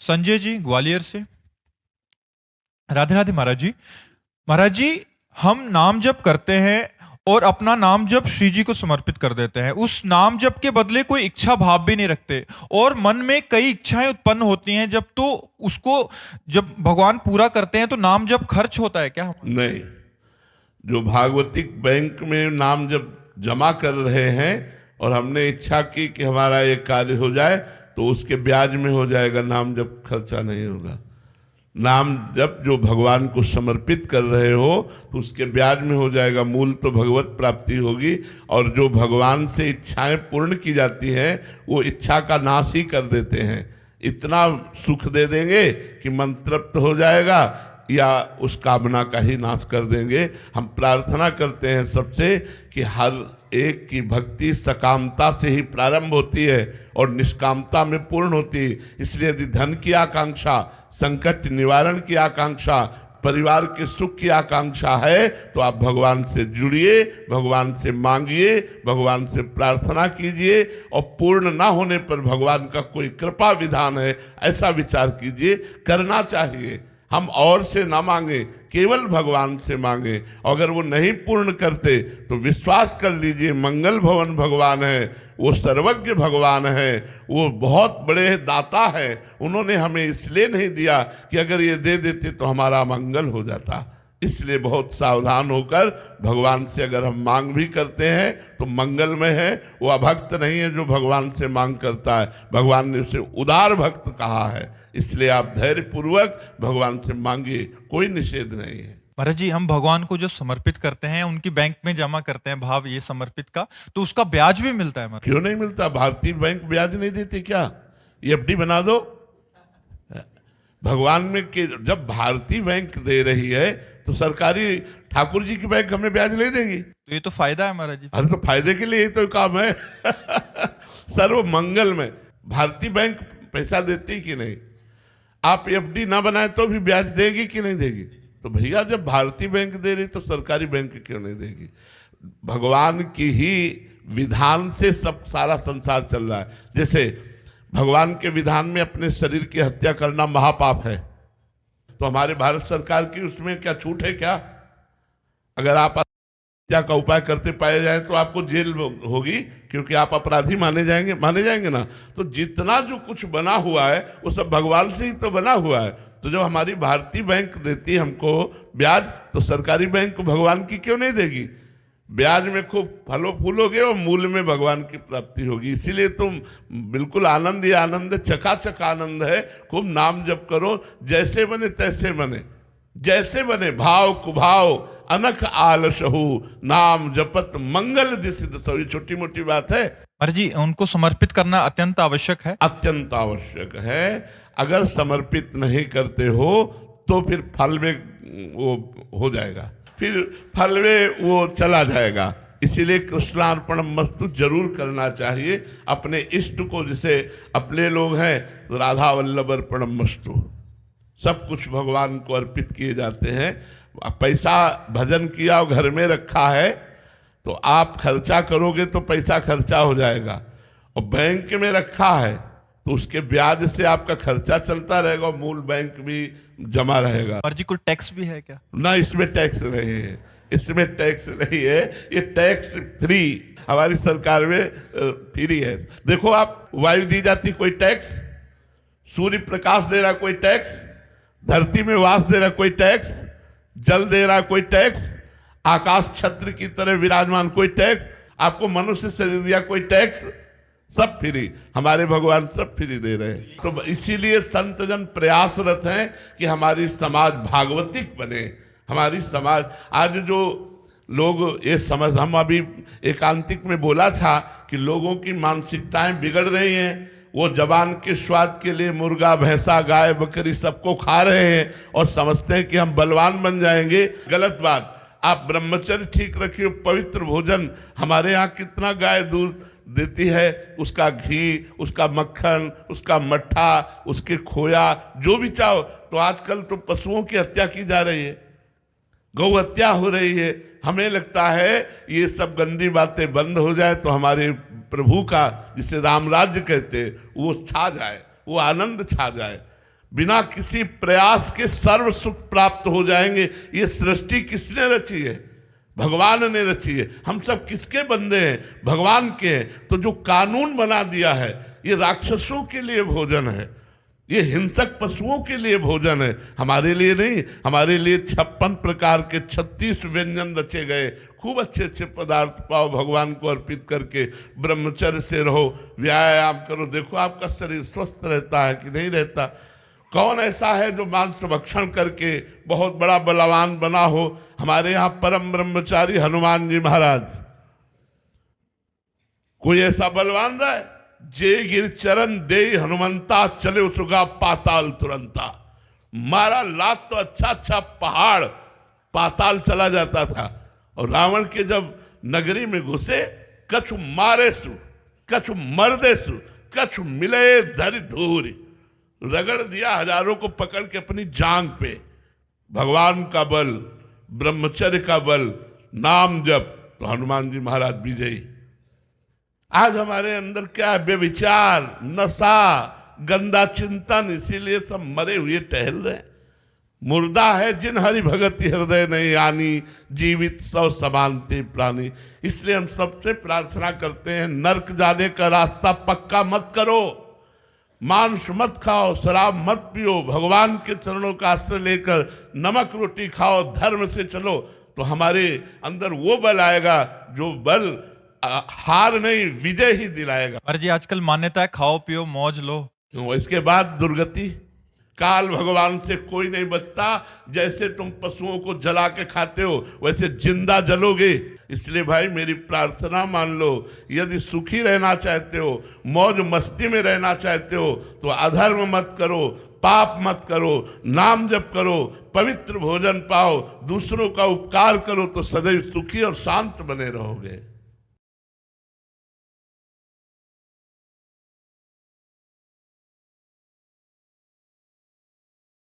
संजय जी ग्वालियर से। राधे राधे महाराज जी। महाराज जी, हम नाम जप करते हैं और अपना नाम जप श्री जी को समर्पित कर देते हैं। उस नाम जप के बदले कोई इच्छा भाव भी नहीं रखते और मन में कई इच्छाएं उत्पन्न होती हैं। जब तो उसको जब भगवान पूरा करते हैं तो नाम जप खर्च होता है क्या? नहीं, जो भागवतिक बैंक में नाम जब जमा कर रहे हैं और हमने इच्छा की कि हमारा ये कार्य हो जाए तो उसके ब्याज में हो जाएगा, नाम जब खर्चा नहीं होगा। नाम जब जो भगवान को समर्पित कर रहे हो तो उसके ब्याज में हो जाएगा, मूल तो भगवत प्राप्ति होगी। और जो भगवान से इच्छाएं पूर्ण की जाती हैं वो इच्छा का नाश ही कर देते हैं। इतना सुख दे देंगे कि मन तृप्त हो जाएगा या उस कामना का ही नाश कर देंगे। हम प्रार्थना करते हैं सबसे कि हर एक की भक्ति सकामता से ही प्रारंभ होती है और निष्कामता में पूर्ण होती है। इसलिए यदि धन की आकांक्षा, संकट निवारण की आकांक्षा, परिवार के सुख की आकांक्षा है तो आप भगवान से जुड़िए, भगवान से मांगिए, भगवान से प्रार्थना कीजिए। और पूर्ण ना होने पर भगवान का कोई कृपा विधान है ऐसा विचार कीजिए। करना चाहिए, हम और से ना मांगे, केवल भगवान से मांगे। अगर वो नहीं पूर्ण करते तो विश्वास कर लीजिए, मंगल भवन भगवान है, वो सर्वज्ञ भगवान है, वो बहुत बड़े दाता है। उन्होंने हमें इसलिए नहीं दिया कि अगर ये दे देते तो हमारा मंगल हो जाता। इसलिए बहुत सावधान होकर भगवान से अगर हम मांग भी करते हैं तो मंगलमय है। वो अभक्त नहीं है जो भगवान से मांग करता है, भगवान ने उसे उदार भक्त कहा है। इसलिए आप धैर्यपूर्वक भगवान से मांगिए, कोई निषेध नहीं है। महाराज जी, हम भगवान को जो समर्पित करते हैं, उनकी बैंक में जमा करते हैं भाव ये समर्पित का, तो उसका ब्याज भी मिलता है महाराज? क्यों नहीं मिलता? भारतीय बैंक ब्याज नहीं देती क्या? एफडी बना दो भगवान में कि जब भारतीय बैंक दे रही है तो सरकारी ठाकुर जी की बैंक हमें ब्याज नहीं देगी? तो ये तो फायदा है महाराज जी। अरे तो फायदे के लिए ही तो काम है। सर्व मंगल में भारतीय बैंक पैसा देती कि नहीं? आप एफडी ना बनाए तो भी ब्याज देगी कि नहीं देगी? तो भैया जब भारतीय बैंक दे रही तो सरकारी बैंक क्यों नहीं देगी? भगवान की ही विधान से सब सारा संसार चल रहा है। जैसे भगवान के विधान में अपने शरीर की हत्या करना महापाप है, तो हमारे भारत सरकार की उसमें क्या छूट है क्या? अगर आप हत्या का उपाय करते पाए जाए तो आपको जेल होगी, क्योंकि आप अपराधी माने जाएंगे ना। तो जितना जो कुछ बना हुआ है वो सब भगवान से ही तो बना हुआ है। तो जब हमारी भारतीय बैंक देती है हमको ब्याज, तो सरकारी बैंक भगवान की क्यों नहीं देगी? ब्याज में खूब फलो फूलोगे और मूल में भगवान की प्राप्ति होगी। इसीलिए तुम बिल्कुल आनंद ही आनंद, चकाचक आनंद है। खूब नाम जप करो, जैसे बने तैसे बने, जैसे बने भाव कुभाव अनख आलसहु, नाम जपत मंगल दिसिद सो। ये छोटी मोटी बात है महाराज जी, उनको समर्पित करना अत्यंत आवश्यक है। अत्यंत आवश्यक है। अगर समर्पित नहीं करते हो तो फिर फल में वो हो जाएगा, फिर फल में वो चला जाएगा। इसीलिए कृष्णार्पणम मस्तु जरूर करना चाहिए अपने इष्ट को। जैसे अपने लोग हैं तो राधा वल्लभ अर्पणम मस्तु, सब कुछ भगवान को अर्पित किए जाते हैं। पैसा भजन किया और घर में रखा है तो आप खर्चा करोगे तो पैसा खर्चा हो जाएगा, और बैंक में रखा है तो उसके ब्याज से आपका खर्चा चलता रहेगा और मूल बैंक भी जमा रहेगा। महाराज जी, कोई टैक्स भी है क्या? ना, इसमें टैक्स नहीं है, इसमें टैक्स नहीं है। ये टैक्स फ्री हमारी सरकार में फ्री है। देखो, आप वायु दी जाती कोई टैक्स, सूर्य प्रकाश दे रहा कोई टैक्स, धरती में वास दे रहा कोई टैक्स, जल दे रहा कोई टैक्स, आकाश छत्र की तरह विराजमान कोई टैक्स, आपको मनुष्य शरीर दिया कोई टैक्स, सब फ्री। हमारे भगवान सब फ्री दे रहे हैं। तो इसीलिए संत जन प्रयासरत हैं कि हमारी समाज भागवतिक बने। हमारी समाज आज जो लोग ये समझ, हम अभी एकांतिक में बोला था कि लोगों की मानसिकताएं बिगड़ रही हैं। वो जबान के स्वाद के लिए मुर्गा, भैंसा, गाय, बकरी सबको खा रहे हैं और समझते हैं कि हम बलवान बन जाएंगे। गलत बात। आप ब्रह्मचर्य ठीक रखिए, पवित्र भोजन। हमारे यहाँ कितना गाय दूध देती है, उसका घी, उसका मक्खन, उसका मट्ठा, उसके खोया, जो भी चाहो। तो आजकल तो पशुओं की हत्या की जा रही है, गौ हत्या हो रही है। हमें लगता है ये सब गंदी बातें बंद हो जाए तो हमारे प्रभु का, जिसे राम राज्य कहते हैं, वो छा जाए, वो आनंद छा जाए। बिना किसी प्रयास के सर्व सुख प्राप्त हो जाएंगे। ये सृष्टि किसने रची है? भगवान ने रची है। हम सब किसके बंदे हैं? भगवान के हैं। तो जो कानून बना दिया है, ये राक्षसों के लिए भोजन है, ये हिंसक पशुओं के लिए भोजन है, हमारे लिए नहीं। हमारे लिए 56 प्रकार के 36 व्यंजन रचे गए। खूब अच्छे अच्छे पदार्थ पाओ, भगवान को अर्पित करके ब्रह्मचर्य से रहो, व्यायाम करो। देखो आपका शरीर स्वस्थ रहता है कि नहीं रहता। कौन ऐसा है जो मांस भक्षण करके बहुत बड़ा बलवान बना हो? हमारे यहाँ परम ब्रह्मचारी हनुमान जी महाराज, कोई ऐसा बलवान रहा है? जे गिर चरण दे हनुमंता, चले उसुगा पाताल तुरंता। मारा लात तो अच्छा अच्छा पहाड़ पाताल चला जाता था। और रावण के जब नगरी में घुसे, कछु मारे सु, कछु मर्दे सु, कछु मिले धरि धूरी, रगड़ दिया हजारों को पकड़ के अपनी जांग पे। भगवान का बल, ब्रह्मचर्य का बल, नाम जप, तो हनुमान जी महाराज विजयी। आज हमारे अंदर क्या है? व्यभिचार, नशा, गंदा चिंतन, इसीलिए सब मरे हुए टहल रहे हैं। मुर्दा है जिन हरि भगति हृदय नहीं आनी, जीवित सौ समानते प्राणी। इसलिए हम सबसे प्रार्थना करते हैं, नरक जाने का रास्ता पक्का मत करो, मांस मत खाओ, शराब मत पियो, भगवान के चरणों का आश्रय लेकर नमक रोटी खाओ, धर्म से चलो, तो हमारे अंदर वो बल आएगा जो बल हार नहीं विजय ही दिलाएगा। महाराज जी आजकल मान्यता है खाओ पियो मौज लो, इसके बाद दुर्गति। काल भगवान से कोई नहीं बचता। जैसे तुम पशुओं को जला के खाते हो, वैसे जिंदा जलोगे। इसलिए भाई मेरी प्रार्थना मान लो, यदि सुखी रहना चाहते हो, मौज मस्ती में रहना चाहते हो, तो अधर्म मत करो, पाप मत करो, नाम जप करो, पवित्र भोजन पाओ, दूसरों का उपकार करो, तो सदैव सुखी और शांत बने रहोगे।